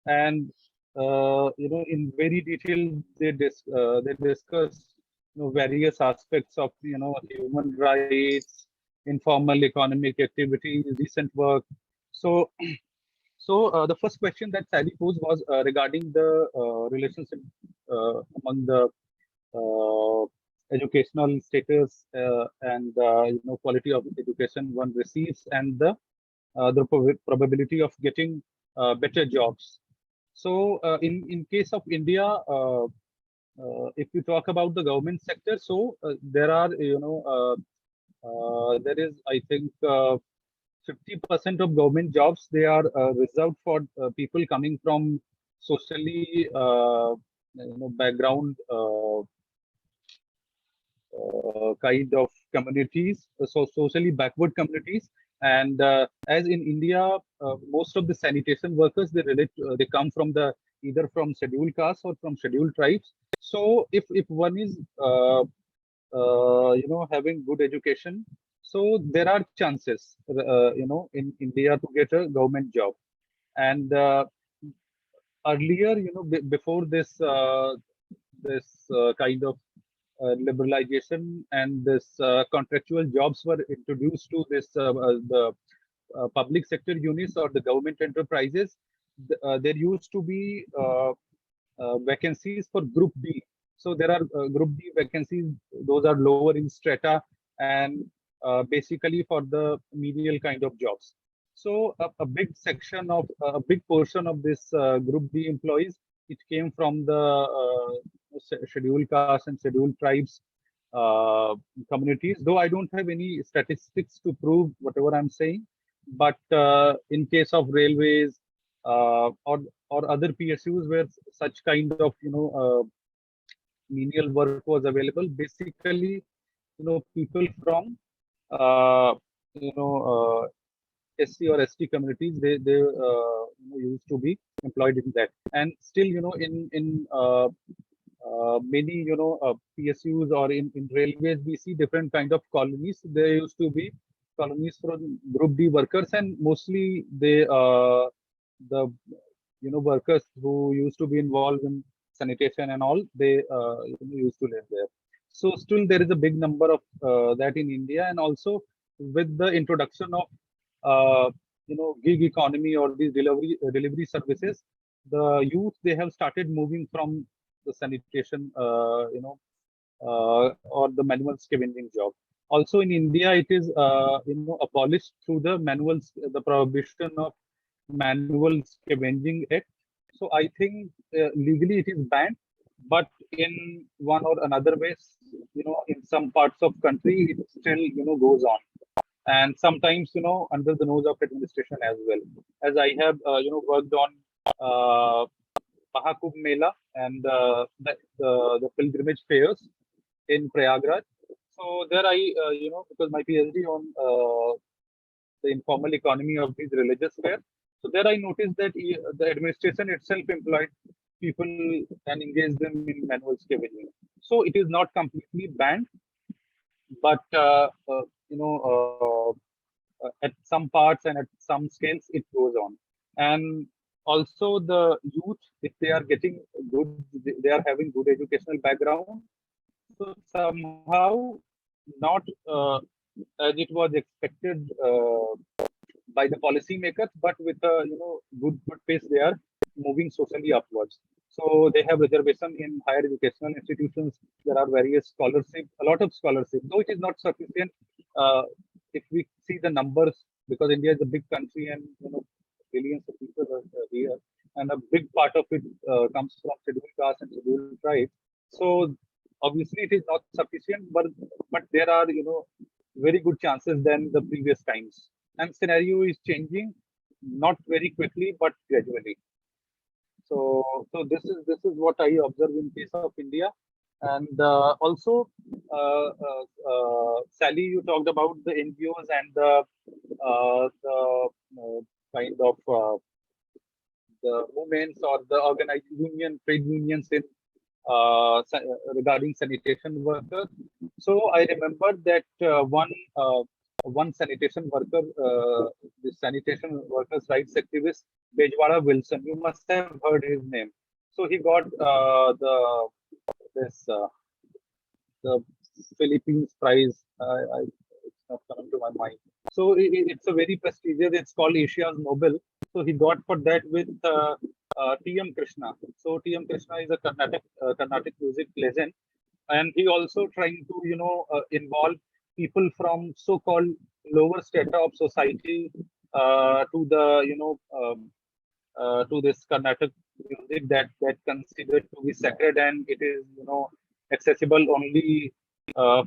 and in very detail they discuss various aspects of human rights, informal economic activities, decent work. So the first question that Sally posed was regarding the relationship among the educational status and quality of education one receives, and the probability of getting better jobs. So in case of India, if we talk about the government sector, so there are there is, I think, 50% of government jobs, they are reserved for people coming from socially background kind of communities, so socially backward communities. And as in India, most of the sanitation workers, they come from either from scheduled castes or from scheduled tribes. So if one is having good education, so there are chances in India to get a government job. And earlier, before this kind of liberalization and this contractual jobs were introduced to this the public sector units or the government enterprises, there used to be vacancies for Group B. So there are Group B vacancies; those are lower in strata, and basically for the menial kind of jobs. So a big section of a big portion of this Group B employees, it came from the scheduled caste and scheduled tribes communities. Though I don't have any statistics to prove whatever I'm saying, but in case of railways or other PSUs where such kind of menial work was available, basically people from SC or ST communities, they used to be employed in that. And still in many PSUs or in railways, we see different kind of colonies. There used to be colonies for Group D workers, and mostly they the workers who used to be involved in sanitation and all, they used to live there. So still there is a big number of that in India. And also with the introduction of gig economy or these delivery services, the youth, they have started moving from the sanitation or the manual scavenging job. Also in India, it is abolished through the the prohibition of manual scavenging act. So I think legally it is banned, but in one or another ways, in some parts of country, it still goes on, and sometimes under the nose of administration as well. As I have worked on Mahakumbh Mela and the pilgrimage fairs in Prayagraj. So there I because my PhD on the informal economy of these religious fairs. So there I noticed that the administration itself employed people and engaged them in manual scavenging. So it is not completely banned, but at some parts and at some scales it goes on. And also the youth, if they are getting good, they are having good educational background. So somehow not as it was expected by the policymakers, but with a good pace, they are moving socially upwards. So they have reservation in higher educational institutions. There are various scholarships, a lot of scholarships, though it is not sufficient. If we see the numbers, because India is a big country and billions of people are here, and a big part of it comes from scheduled caste and scheduled tribes. So obviously it is not sufficient, but there are very good chances than the previous times. And scenario is changing, not very quickly, but gradually. So this is what I observe in case of India. And also, Sally, you talked about the NGOs and the kind of the movements or the organized trade unions in regarding sanitation workers. So I remember that one sanitation worker, the sanitation workers' rights activist, Bejwara Wilson. You must have heard his name. So he got the Philippines prize. It's not coming to my mind. So it's a very prestigious. It's called Asia's Nobel. So he got for that with T.M. Krishna. So T.M. Krishna is a Carnatic music legend, and he also trying to involve people from so-called lower strata of society to the to this Carnatic music that considered to be sacred, and it is accessible only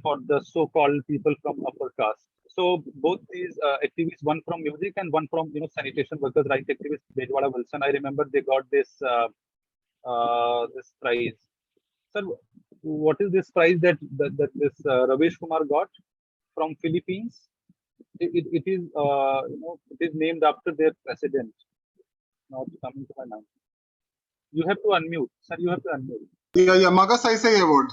for the so-called people from upper caste. So both these activists, one from music and one from sanitation workers' rights activist Bejwara Wilson. I remember they got this this prize. Sir, what is this prize that this Ravesh Kumar got from Philippines? It is it is named after their president. Not coming to my mind. You have to unmute, sir. You have to unmute. Yeah. Magsaysay Award.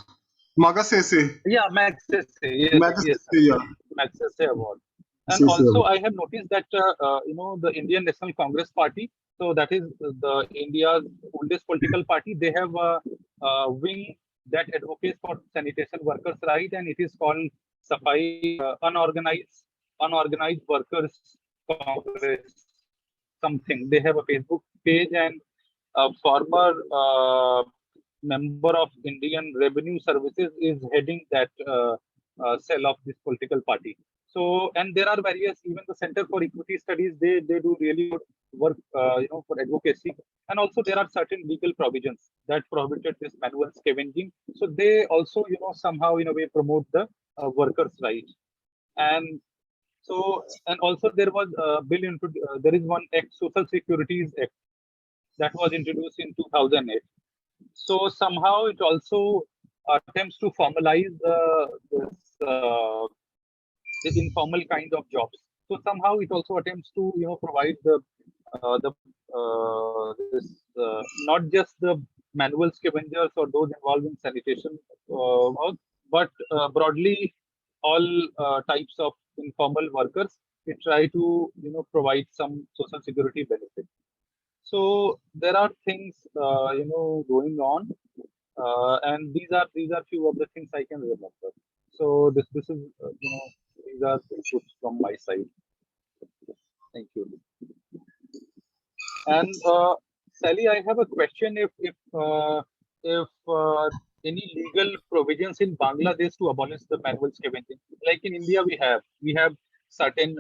Magsaysay. Yeah, Magsaysay. Yes, Magsaysay, yeah. Magsaysay Award. And also, I have noticed that the Indian National Congress Party. So that is the India's oldest political party. They have a wing that advocates for sanitation workers' right, and it is called Safai Unorganized Workers Congress. Something. They have a Facebook page, and a former member of Indian Revenue Services is heading that cell of this political party. So, and there are various, even the Center for Equity Studies, they do really good work, for advocacy. And also there are certain legal provisions that prohibited this manual scavenging. So they also, somehow in a way promote the workers' rights. And so, and also there was a bill there is one act, Social Securities Act, that was introduced in 2008. So somehow it also attempts to formalize this informal kind of jobs. So somehow it also attempts to provide not just the manual scavengers or those involved in sanitation work, but broadly all types of informal workers. We try to provide some social security benefit. So there are things going on, and these are few of the things I can remember. So this is these are inputs from my side. Thank you. And Sally, I have a question. If any legal provisions in Bangladesh to abolish the manual scavenging? Like in India, we have certain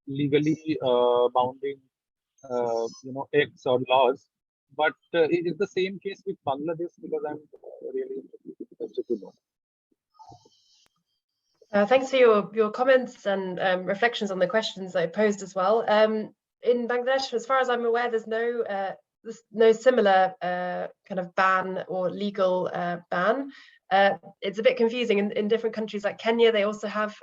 legally bounding acts or laws, but is the same case with Bangladesh? Because I'm really interested to know. Thanks for your comments and reflections on the questions I posed as well. In Bangladesh, as far as I'm aware, there's no similar kind of ban or legal ban. It's a bit confusing in different countries like Kenya. They also have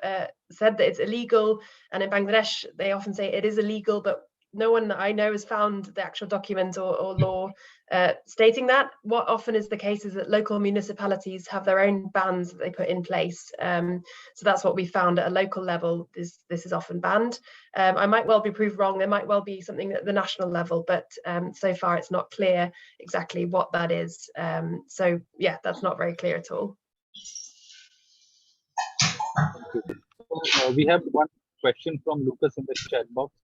said that it's illegal, and in Bangladesh they often say it is illegal, but no one that I know has found the actual document or law stating that. What often is the case is that local municipalities have their own bans that they put in place. So that's what we found at a local level. This is often banned. I might well be proved wrong. There might well be something at the national level, but so far it's not clear exactly what that is. So yeah, that's not very clear at all. So, we have one question from Lucas in the chat box.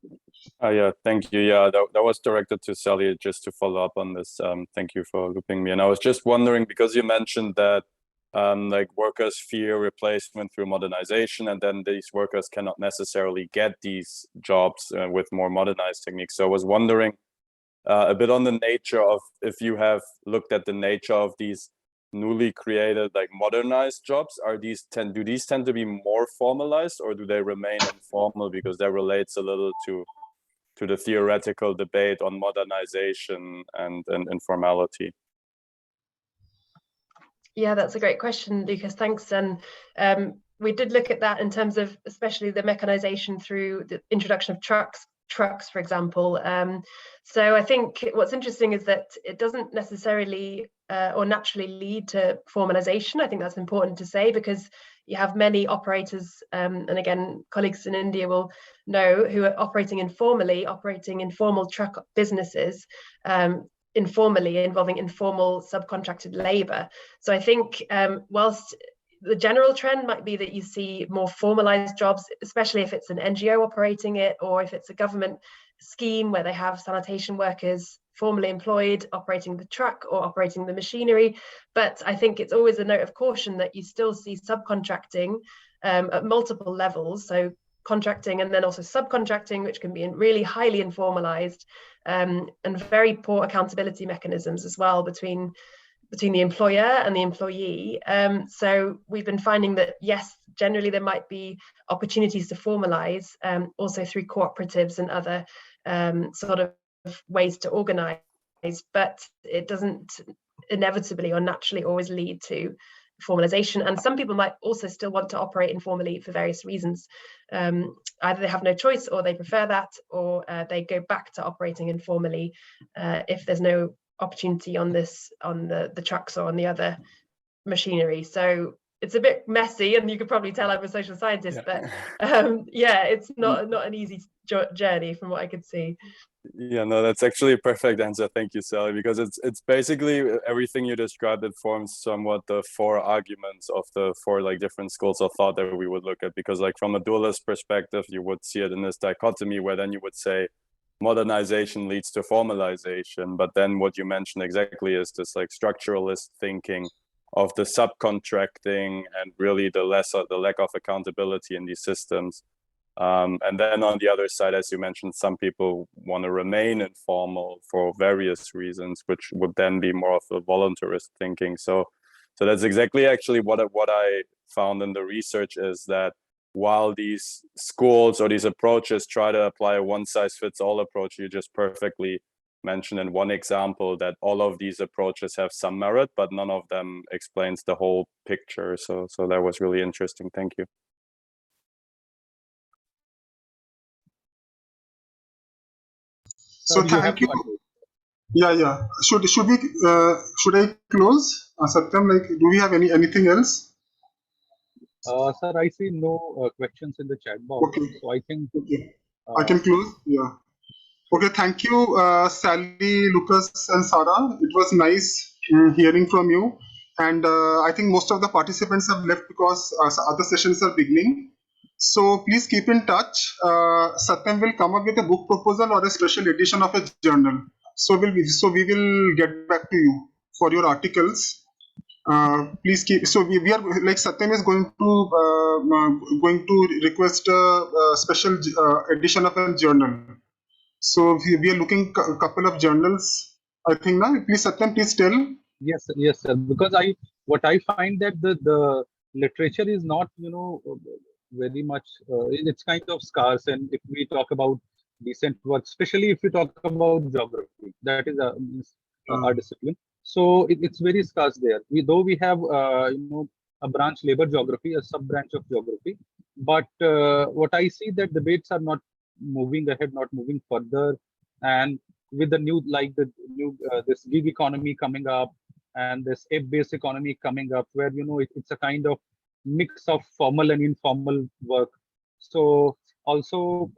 Yeah, thank you. Yeah, that was directed to Sally, just to follow up on this. Thank you for looping me. And I was just wondering, because you mentioned that like workers fear replacement through modernization, and then these workers cannot necessarily get these jobs with more modernized techniques. So I was wondering a bit on the nature of, if you have looked at the nature of these newly created, like modernized jobs, do these tend to be more formalized, or do they remain informal? Because that relates a little to the theoretical debate on modernization and informality. Yeah, that's a great question, Lucas. Thanks. And we did look at that in terms of especially the mechanization through the introduction of trucks, for example. So I think what's interesting is that it doesn't necessarily or naturally lead to formalization. I think that's important to say, because you have many operators, and again, colleagues in India will know, who are operating informal truck businesses, informally, involving informal subcontracted labor. So I think whilst the general trend might be that you see more formalized jobs, especially if it's an NGO operating it, or if it's a government scheme where they have sanitation workers formally employed operating the truck or operating the machinery. But I think it's always a note of caution that you still see subcontracting at multiple levels. So contracting and then also subcontracting, which can be really highly informalized, and very poor accountability mechanisms as well between the employer and the employee. So we've been finding that, yes, generally there might be opportunities to formalize, also through cooperatives and other sort of ways to organize, but it doesn't inevitably or naturally always lead to formalization. And some people might also still want to operate informally for various reasons. Either they have no choice, or they prefer that, or they go back to operating informally if there's no opportunity on the trucks or on the other machinery. So it's a bit messy, and you could probably tell I'm a social scientist, but yeah, it's not an easy journey from what I could see. Yeah, no, that's actually a perfect answer. Thank you, Sally, because it's basically everything you described. It forms somewhat the four arguments of the four like different schools of thought that we would look at. Because like from a dualist perspective, you would see it in this dichotomy where then you would say modernization leads to formalization, but then what you mentioned exactly is this like structuralist thinking of the subcontracting and really the lack of accountability in these systems. And then on the other side, as you mentioned, some people want to remain informal for various reasons, which would then be more of a voluntarist thinking. So that's exactly actually what I found in the research, is that while these schools or these approaches try to apply a one-size-fits-all approach, you just perfectly mentioned in one example that all of these approaches have some merit, but none of them explains the whole picture. So that was really interesting. Thank you. So thank you. Yeah. Should I close, Satyam? Like, do we have anything else? Sir, I see no questions in the chat box. Okay. So I think I can close. Yeah. Okay. Thank you, Sally, Lucas, and Sarah. It was nice hearing from you. And I think most of the participants have left because other sessions are beginning. So please keep in touch. Satyam will come up with a book proposal or a special edition of a journal. So we will get back to you for your articles. Please keep. So we are like Satyam is going to request a special edition of a journal. So we are looking a couple of journals. I think now. Please Satyam, please tell. Yes, yes, sir. Because what I find that the literature is not, very much. It's kind of scarce. And if we talk about decent work, especially if we talk about geography, that is our discipline. So it's very scarce there. Though we have a branch labor geography, a sub branch of geography, but what I see that debates are not moving ahead, not moving further, and with the new this gig economy coming up and this app-based economy coming up, where it's a kind of mix of formal and informal work. So also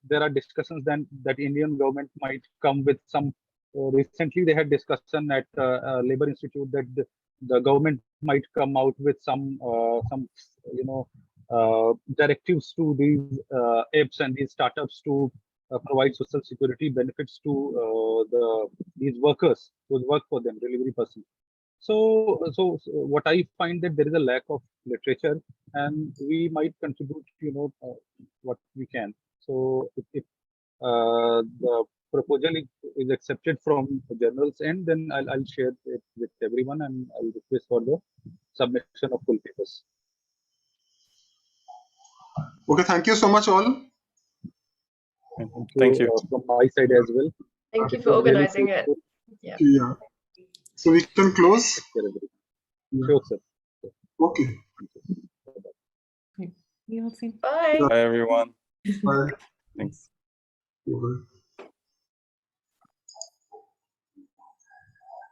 there are discussions then that Indian government might come with some. Recently, they had discussion at Labor Institute that the government might come out with some directives to these apps and these startups to provide social security benefits to these workers who work for them, delivery person. So what I find that there is a lack of literature, and we might contribute, what we can. So if the proposal is accepted from the journal's end, then I'll share it with everyone, and I'll request for the submission of full papers. Okay, thank you so much, all. Thank you. From my side as well. Thank you for organizing it. Yeah. So we can close. Sure, sir. Okay. You all see. Bye. Bye, everyone. Bye. Thanks. Bye.